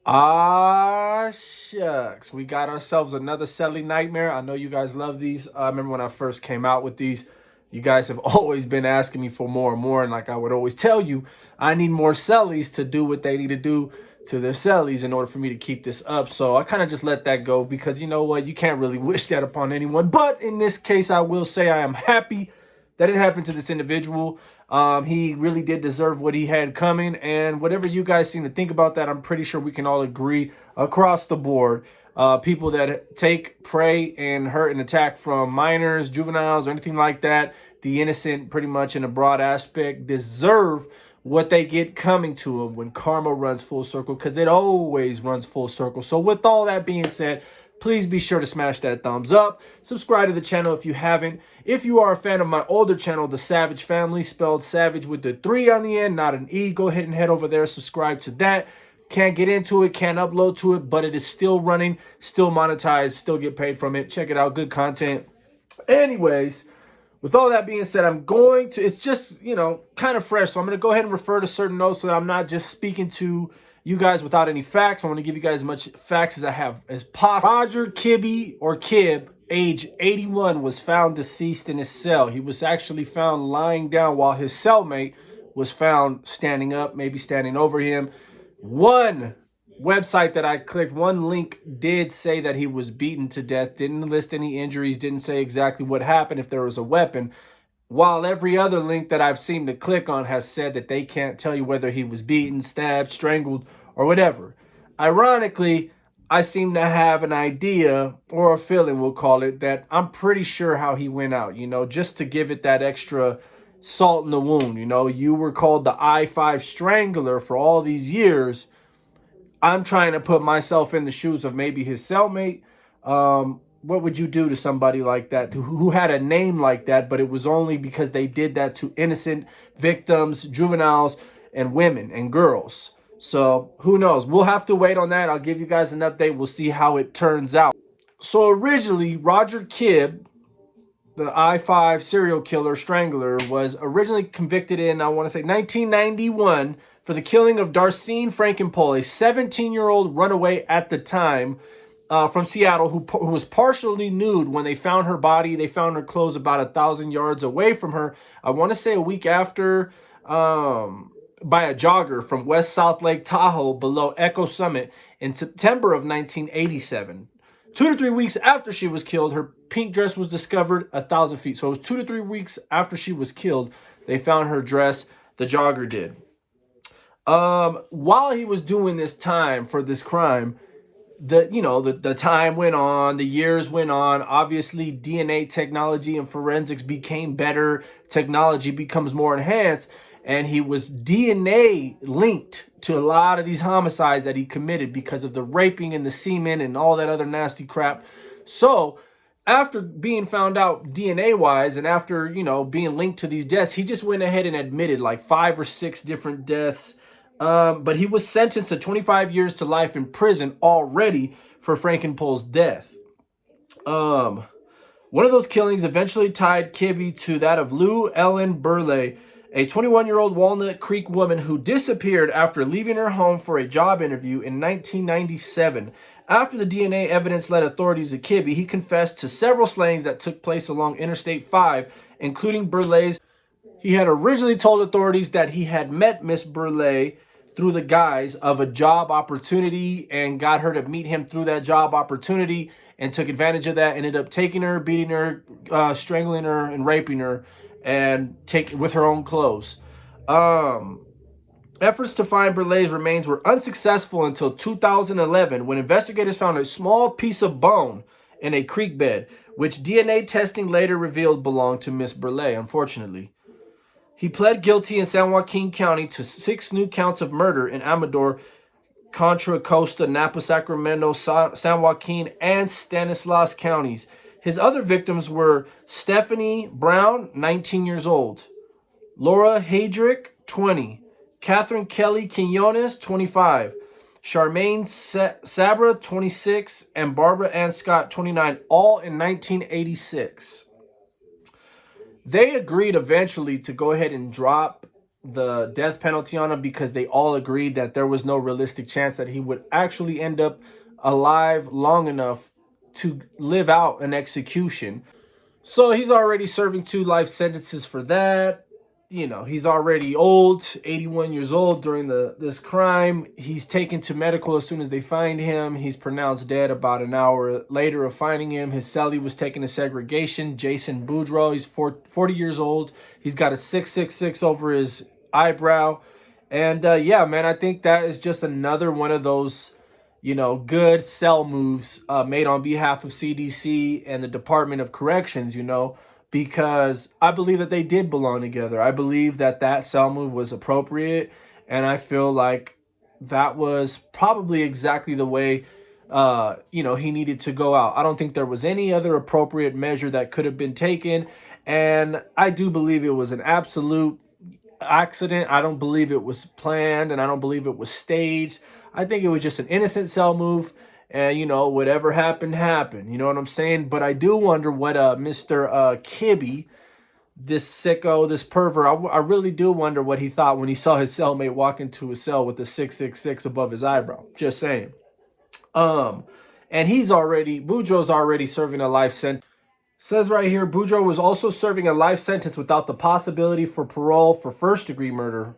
Ah, shucks. We got ourselves another Celly nightmare. I know you guys love these. I remember when I first came out with these. You guys have always been asking me for more and more. And like I would always tell you, I need more Cellys to do what they need to do to their Cellys in order for me to keep this up. So I kind of just let that go because you know what? You can't really wish that upon anyone. But in this case, I will say I am happy that it happened to this individual. He really did deserve what he had coming, and whatever you guys seem to think about that, I'm pretty sure we can all agree across the board. People that take, prey, and hurt and attack from minors, juveniles, or anything like that, the innocent, pretty much in a broad aspect, deserve what they get coming to them when karma runs full circle, because it always runs full circle. So with all that being said, please be sure to smash that thumbs up. Subscribe to the channel if you haven't. If you are a fan of my older channel, The Savage Family, spelled Savage with the 3 on the end, not an E, go ahead and head over there, subscribe to that. Can't get into it, can't upload to it, but it is still running, still monetized, still get paid from it. Check it out, good content. Anyways, with all that being said, I'm going to, it's just, kind of fresh. So I'm going to go ahead and refer to certain notes so that I'm not just speaking to you guys without any facts. I want to give you guys as much facts as I have as possible. Roger Kibbe, or Kib, age 81, was found deceased in his cell. He was actually found lying down while his cellmate was found standing up, maybe standing over him. One website that I clicked, one link did say that he was beaten to death, didn't list any injuries, didn't say exactly what happened, if there was a weapon, while every other link that I've seen to click on has said that they can't tell you whether he was beaten, stabbed, strangled, or whatever. Ironically, I seem to have an idea, or a feeling, we'll call it, that I'm pretty sure how he went out, just to give it that extra salt in the wound. You were called the I-5 Strangler for all these years. I'm trying to put myself in the shoes of maybe his cellmate. What would you do to somebody like that who had a name like that, but it was only because they did that to innocent victims, juveniles, and women and girls? So who knows? We'll have to wait on that. I'll give you guys an update. We'll see how it turns out. So originally, Roger Kibbe, the I-5 serial killer strangler, was originally convicted in, I want to say, 1991 for the killing of Darcene Frankenpole, a 17-year-old runaway at the time from Seattle who was partially nude when they found her body. They found her clothes about 1,000 yards away from her. I want to say a week after, by a jogger from West South Lake Tahoe below Echo Summit in September of 1987. 2 to 3 weeks after she was killed, her pink dress was discovered 1,000 feet. So it was 2 to 3 weeks after she was killed, they found her dress. The jogger did. While he was doing this time for this crime, the time went on, the years went on. Obviously, DNA technology and forensics became better. Technology becomes more enhanced. And he was DNA linked to a lot of these homicides that he committed because of the raping and the semen and all that other nasty crap. So after being found out DNA wise, and after, being linked to these deaths, he just went ahead and admitted like 5 or 6 different deaths. But he was sentenced to 25 years to life in prison already for Frankenpole's death. One of those killings eventually tied Kibbe to that of Lou Ellen Burleigh, a 21-year-old Walnut Creek woman who disappeared after leaving her home for a job interview in 1997. After the DNA evidence led authorities to Kibbe, he confessed to several slayings that took place along Interstate 5, including Burleigh's. He had originally told authorities that he had met Miss Burleigh through the guise of a job opportunity and got her to meet him through that job opportunity and took advantage of that, ended up taking her, beating her, strangling her, and raping her, and with her own clothes. Efforts to find Burleigh's remains were unsuccessful until 2011 when investigators found a small piece of bone in a creek bed, which DNA testing later revealed belonged to Miss Burleigh, unfortunately. He pled guilty in San Joaquin County to 6 new counts of murder in Amador, Contra Costa, Napa, Sacramento, San Joaquin, and Stanislaus counties. His other victims were Stephanie Brown, 19 years old, Laura Heydrich, 20, Catherine Kelly Quinones, 25, Charmaine Sabra, 26, and Barbara Ann Scott, 29, all in 1986. They agreed eventually to go ahead and drop the death penalty on him because they all agreed that there was no realistic chance that he would actually end up alive long enough to live out an execution. So he's already serving 2 life sentences for that. You know, he's already old, 81 years old during this crime. He's taken to medical as soon as they find him. He's pronounced dead about an hour later of finding him. His cellie was taken to segregation. Jason Boudreaux, he's 40 years old. He's got a 666 over his eyebrow. And yeah, man, I think that is just another one of those, you know, good cell moves made on behalf of CDC and the Department of Corrections, you know, because I believe that they did belong together. I believe that that cell move was appropriate, and I feel like that was probably exactly the way, you know, he needed to go out. I don't think there was any other appropriate measure that could have been taken, and I do believe it was an absolute accident. I don't believe it was planned, and I don't believe it was staged. I think it was just an innocent cell move, and you know, whatever happened happened. You know what I'm saying? But I do wonder what Mr. Kibbe, this sicko, this pervert, I really do wonder what he thought when he saw his cellmate walk into his cell with the 666 above his eyebrow. Just saying. And Boudreaux's already serving a life sentence. Says right here, Boudreaux was also serving a life sentence without the possibility for parole for first-degree murder.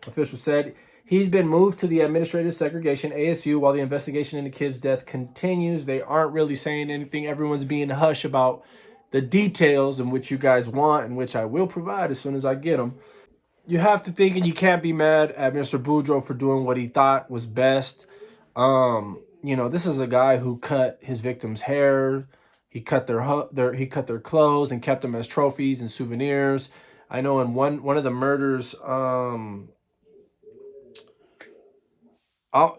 Officials said. He's been moved to the administrative segregation, ASU, while the investigation into Kib's death continues. They aren't really saying anything. Everyone's being hush about the details in which you guys want and which I will provide as soon as I get them. You have to think, and you can't be mad at Mr. Boudreaux for doing what he thought was best. You know, this is a guy who cut his victims' hair. He cut their clothes and kept them as trophies and souvenirs. I know in one of the murders,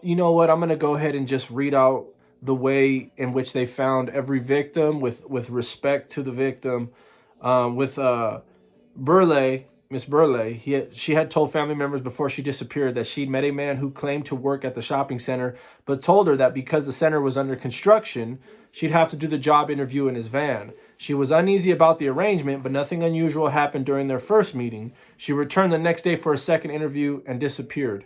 you know what? I'm going to go ahead and just read out the way in which they found every victim with respect to the victim. With Burleigh, Miss Burleigh, she had told family members before she disappeared that she'd met a man who claimed to work at the shopping center, but told her that because the center was under construction, she'd have to do the job interview in his van. She was uneasy about the arrangement, but nothing unusual happened during their first meeting. She returned the next day for a second interview and disappeared.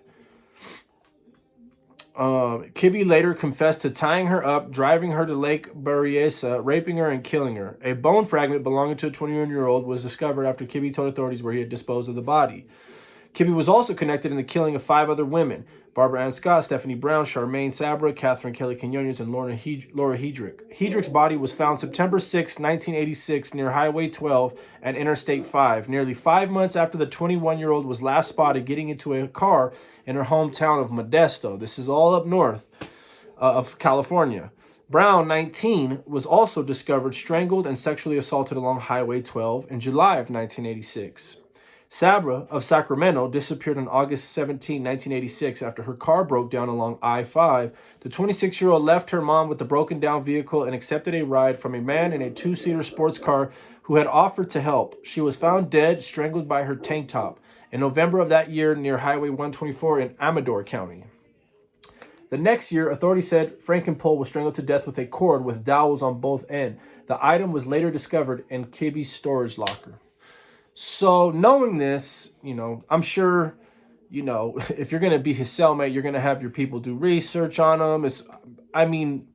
Kibbe later confessed to tying her up, driving her to Lake Berryessa, raping her, and killing her. A bone fragment belonging to a 21-year-old was discovered after Kibbe told authorities where he had disposed of the body. Kibbe was also connected in the killing of 5 other women: Barbara Ann Scott, Stephanie Brown, Charmaine Sabra, Catherine Kelly Quinones, and Laura Hedrick. Hedrick's body was found September 6, 1986, near Highway 12 and Interstate 5, nearly 5 months after the 21-year-old was last spotted getting into a car in her hometown of Modesto. This is all up north of California. Brown, 19, was also discovered strangled and sexually assaulted along Highway 12 in July of 1986. Sabra of Sacramento disappeared on August 17, 1986 after her car broke down along I-5. The 26-year-old left her mom with the broken down vehicle and accepted a ride from a man in a 2-seater sports car who had offered to help. She was found dead, strangled by her tank top in November of that year near Highway 124 in Amador County. The next year, authorities said Frankenpole was strangled to death with a cord with dowels on both ends. The item was later discovered in Kibbe's storage locker. So knowing this, you know, I'm sure, you know, if you're going to be his cellmate, you're going to have your people do research on him.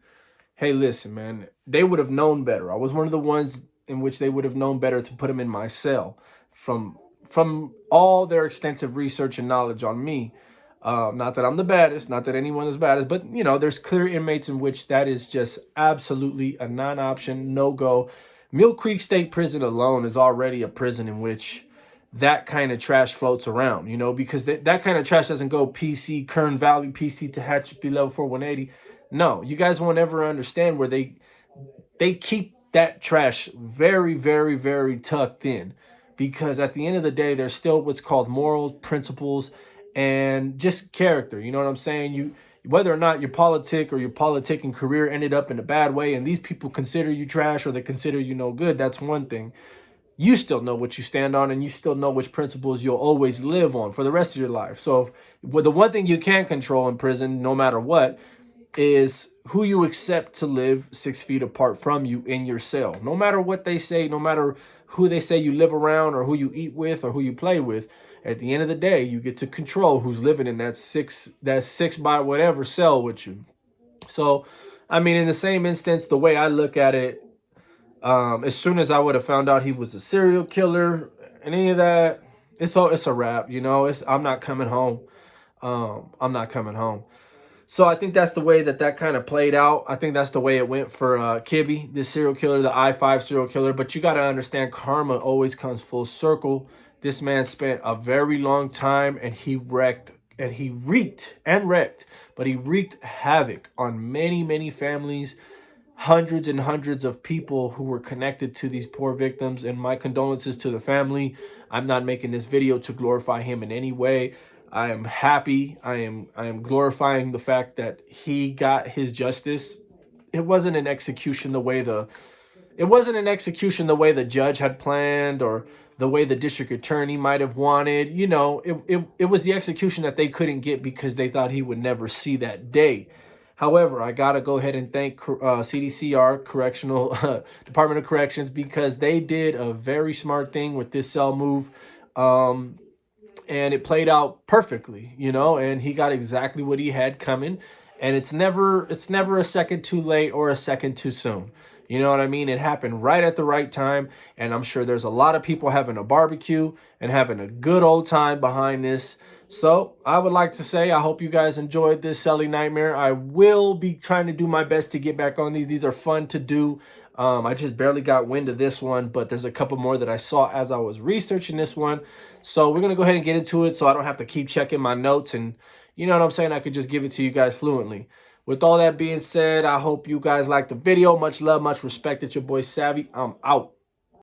Hey, listen, man, they would have known better. I was one of the ones in which they would have known better to put him in my cell from all their extensive research and knowledge on me. Not that I'm the baddest, not that anyone is baddest, but, you know, there's clear inmates in which that is just absolutely a non-option, no-go. Mule Creek State Prison alone is already a prison in which that kind of trash floats around, you know, because that kind of trash doesn't go PC, Kern Valley, PC, Tehachapi, level 4, 180. No, you guys won't ever understand where they keep that trash very, very, very tucked in, because at the end of the day, there's still what's called morals, principles, and just character. You know what I'm saying? Whether or not your politicking career ended up in a bad way and these people consider you trash or they consider you no good, that's one thing. You still know what you stand on, and you still know which principles you'll always live on for the rest of your life. So the one thing you can't control in prison, no matter what, is who you accept to live 6 feet apart from you in your cell. No matter what they say, no matter who they say you live around or who you eat with or who you play with, at the end of the day, you get to control who's living in that six by whatever cell with you. So, I mean, in the same instance, the way I look at it, as soon as I would have found out he was a serial killer and any of that, it's a wrap. You know, I'm not coming home. I'm not coming home. So I think that's the way that kind of played out. I think that's the way it went for Kibbe, this serial killer, the I-5 serial killer. But you got to understand, karma always comes full circle. This man spent a very long time, and he wrecked havoc on many, many families, hundreds and hundreds of people who were connected to these poor victims. And my condolences to the family. I'm not making this video to glorify him in any way. I am happy. I am glorifying the fact that he got his justice. It wasn't an execution the way the judge had planned, or the way the district attorney might have wanted. You know, it was the execution that they couldn't get because they thought he would never see that day. However, I got to go ahead and thank CDCR, Correctional Department of Corrections, because they did a very smart thing with this cell move. And it played out perfectly, you know, and he got exactly what he had coming. And it's never a second too late or a second too soon. You know what I mean? It happened right at the right time. And I'm sure there's a lot of people having a barbecue and having a good old time behind this. So I would like to say, I hope you guys enjoyed this Celly Nightmare. I will be trying to do my best to get back on these. These are fun to do. I just barely got wind of this one, but there's a couple more that I saw as I was researching this one. So we're going to go ahead and get into it so I don't have to keep checking my notes. And you know what I'm saying? I could just give it to you guys fluently. With all that being said, I hope you guys liked the video. Much love, much respect. It's your boy Savvy. I'm out.